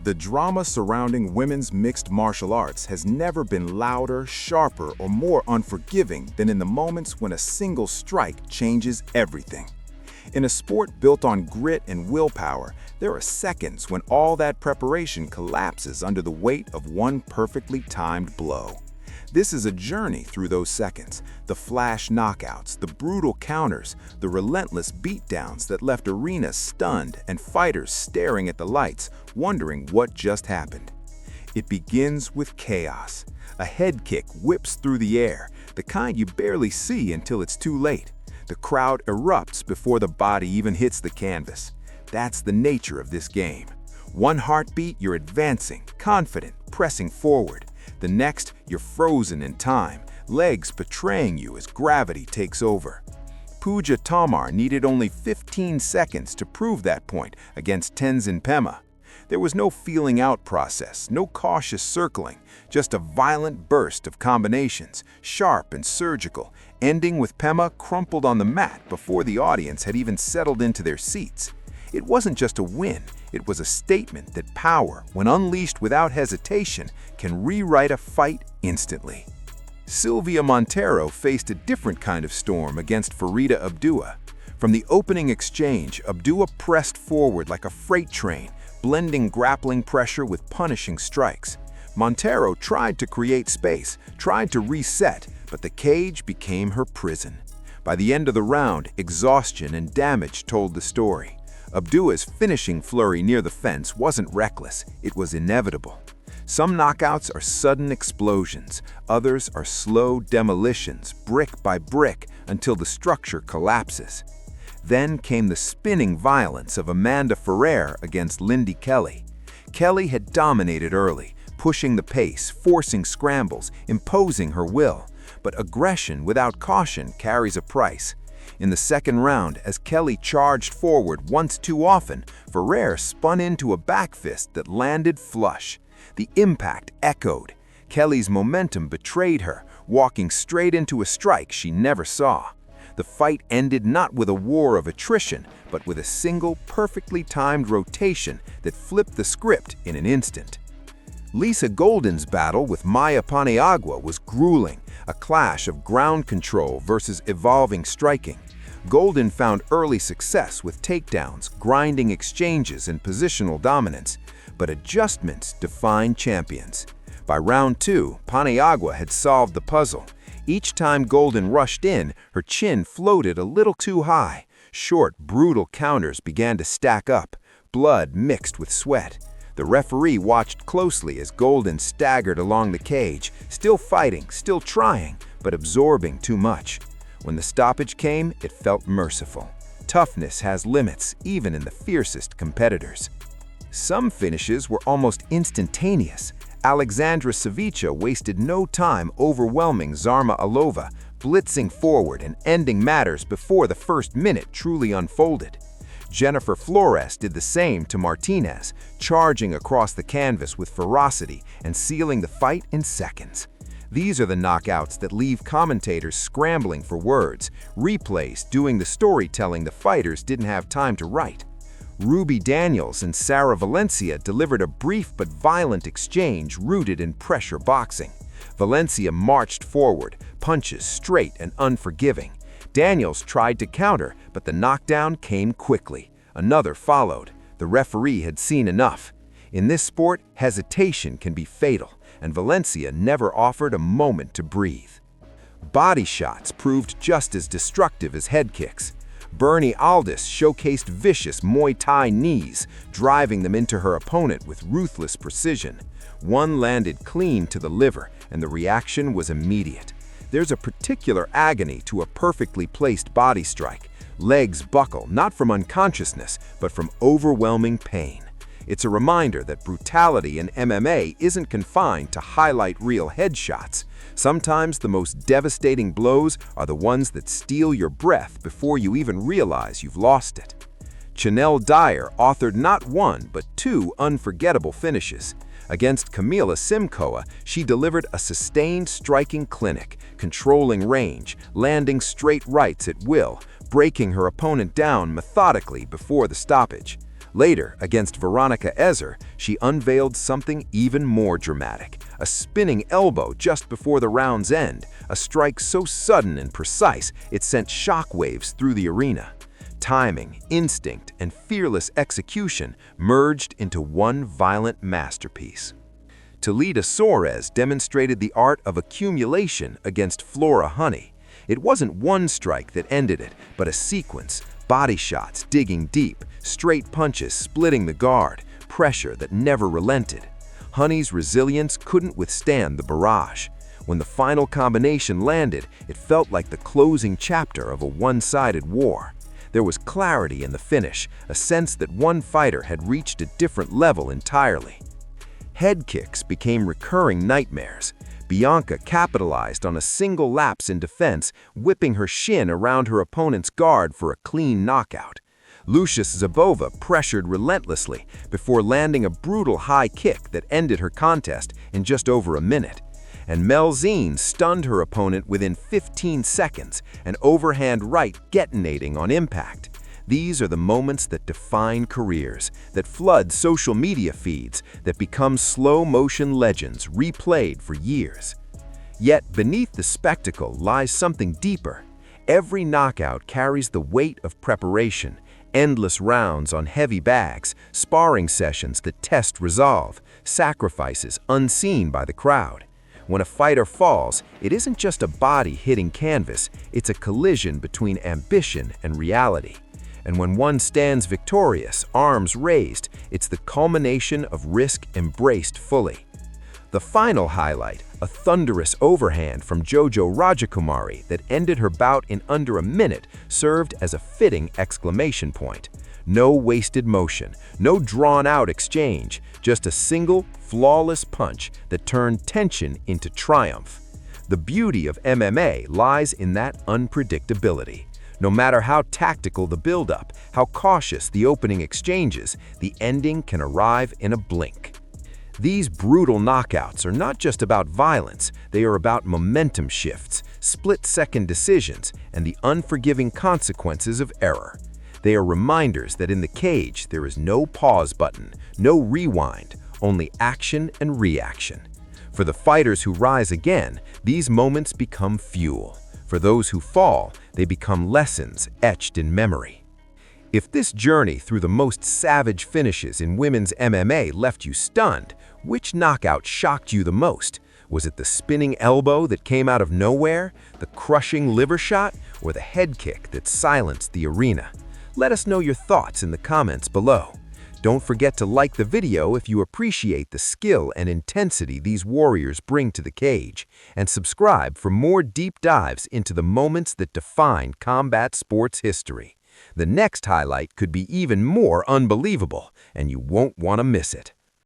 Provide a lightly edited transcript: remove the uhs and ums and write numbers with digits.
The drama surrounding women's mixed martial arts has never been louder, sharper, or more unforgiving than in the moments when a single strike changes everything. In a sport built on grit and willpower, there are seconds when all that preparation collapses under the weight of one perfectly timed blow. This is a journey through those seconds, the flash knockouts, the brutal counters, the relentless beatdowns that left arenas stunned and fighters staring at the lights, wondering what just happened. It begins with chaos. A head kick whips through the air, the kind you barely see until it's too late. The crowd erupts before the body even hits the canvas. That's the nature of this game. One heartbeat, you're advancing, confident, pressing forward. The next, you're frozen in time, legs betraying you as gravity takes over. Pooja Tomar needed only 15 seconds to prove that point against Tenzin Pema. There was no feeling out process, no cautious circling, just a violent burst of combinations, sharp and surgical, ending with Pema crumpled on the mat before the audience had even settled into their seats. It wasn't just a win, it was a statement that power, when unleashed without hesitation, can rewrite a fight instantly. Sylvia Montero faced a different kind of storm against Farida Abdua. From the opening exchange, Abdua pressed forward like a freight train, blending grappling pressure with punishing strikes. Montero tried to create space, tried to reset, but the cage became her prison. By the end of the round, exhaustion and damage told the story. Abdua's finishing flurry near the fence wasn't reckless, it was inevitable. Some knockouts are sudden explosions, others are slow demolitions, brick by brick, until the structure collapses. Then came the spinning violence of Amanda Ferrer against Lindy Kelly. Kelly had dominated early, pushing the pace, forcing scrambles, imposing her will. But aggression without caution carries a price. In the second round, as Kelly charged forward once too often, Ferrer spun into a back fist that landed flush. The impact echoed. Kelly's momentum betrayed her, walking straight into a strike she never saw. The fight ended not with a war of attrition, but with a single, perfectly timed rotation that flipped the script in an instant. Lisa Golden's battle with Maya Paniagua was grueling, a clash of ground control versus evolving striking. Golden found early success with takedowns, grinding exchanges, and positional dominance, but adjustments defined champions. By round 2, Paniagua had solved the puzzle. Each time Golden rushed in, her chin floated a little too high. Short, brutal counters began to stack up, blood mixed with sweat. The referee watched closely as Golden staggered along the cage, still fighting, still trying, but absorbing too much. When the stoppage came, it felt merciful. Toughness has limits, even in the fiercest competitors. Some finishes were almost instantaneous. Alexandra Savica wasted no time overwhelming Zarma Alova, blitzing forward and ending matters before the first minute truly unfolded. Jennifer Flores did the same to Martinez, charging across the canvas with ferocity and sealing the fight in seconds. These are the knockouts that leave commentators scrambling for words, replays doing the storytelling the fighters didn't have time to write. Ruby Daniels and Sarah Valencia delivered a brief but violent exchange rooted in pressure boxing. Valencia marched forward, punches straight and unforgiving. Daniels tried to counter, but the knockdown came quickly. Another followed. The referee had seen enough. In this sport, hesitation can be fatal, and Valencia never offered a moment to breathe. Body shots proved just as destructive as head kicks. Bernie Aldis showcased vicious Muay Thai knees, driving them into her opponent with ruthless precision. One landed clean to the liver, and the reaction was immediate. There's a particular agony to a perfectly placed body strike. Legs buckle, not from unconsciousness, but from overwhelming pain. It's a reminder that brutality in MMA isn't confined to highlight reel headshots. Sometimes the most devastating blows are the ones that steal your breath before you even realize you've lost it. Chanel Dyer authored not one, but 2 unforgettable finishes. Against Camila Simcoa, she delivered a sustained striking clinic, controlling range, landing straight rights at will, breaking her opponent down methodically before the stoppage. Later, against Veronica Ezer, she unveiled something even more dramatic, a spinning elbow just before the round's end, a strike so sudden and precise it sent shockwaves through the arena. Timing, instinct, and fearless execution merged into one violent masterpiece. Talita Soares demonstrated the art of accumulation against Flora Honey. It wasn't one strike that ended it, but a sequence, body shots digging deep, straight punches splitting the guard, pressure that never relented. Honey's resilience couldn't withstand the barrage. When the final combination landed, it felt like the closing chapter of a one-sided war. There was clarity in the finish, a sense that one fighter had reached a different level entirely. Head kicks became recurring nightmares. Bianca capitalized on a single lapse in defense, whipping her shin around her opponent's guard for a clean knockout. Lucius Zabova pressured relentlessly before landing a brutal high kick that ended her contest in just over a minute. And Mel Zine stunned her opponent within 15 seconds, an overhand right detonating on impact. These are the moments that define careers, that flood social media feeds, that become slow-motion legends replayed for years. Yet beneath the spectacle lies something deeper. Every knockout carries the weight of preparation, endless rounds on heavy bags, sparring sessions that test resolve, sacrifices unseen by the crowd. When a fighter falls, it isn't just a body hitting canvas, it's a collision between ambition and reality. And when one stands victorious, arms raised, it's the culmination of risk embraced fully. The final highlight, a thunderous overhand from Jojo Rajakumari that ended her bout in under a minute, served as a fitting exclamation point. No wasted motion, no drawn-out exchange, just a single, flawless punch that turned tension into triumph. The beauty of MMA lies in that unpredictability. No matter how tactical the build-up, how cautious the opening exchanges, the ending can arrive in a blink. These brutal knockouts are not just about violence, they are about momentum shifts, split-second decisions, and the unforgiving consequences of error. They are reminders that in the cage there is no pause button, no rewind, only action and reaction. For the fighters who rise again, these moments become fuel. For those who fall, they become lessons etched in memory. If this journey through the most savage finishes in women's MMA left you stunned, which knockout shocked you the most? Was it the spinning elbow that came out of nowhere, the crushing liver shot, or the head kick that silenced the arena? Let us know your thoughts in the comments below. Don't forget to like the video if you appreciate the skill and intensity these warriors bring to the cage, and subscribe for more deep dives into the moments that define combat sports history. The next highlight could be even more unbelievable, and you won't want to miss it.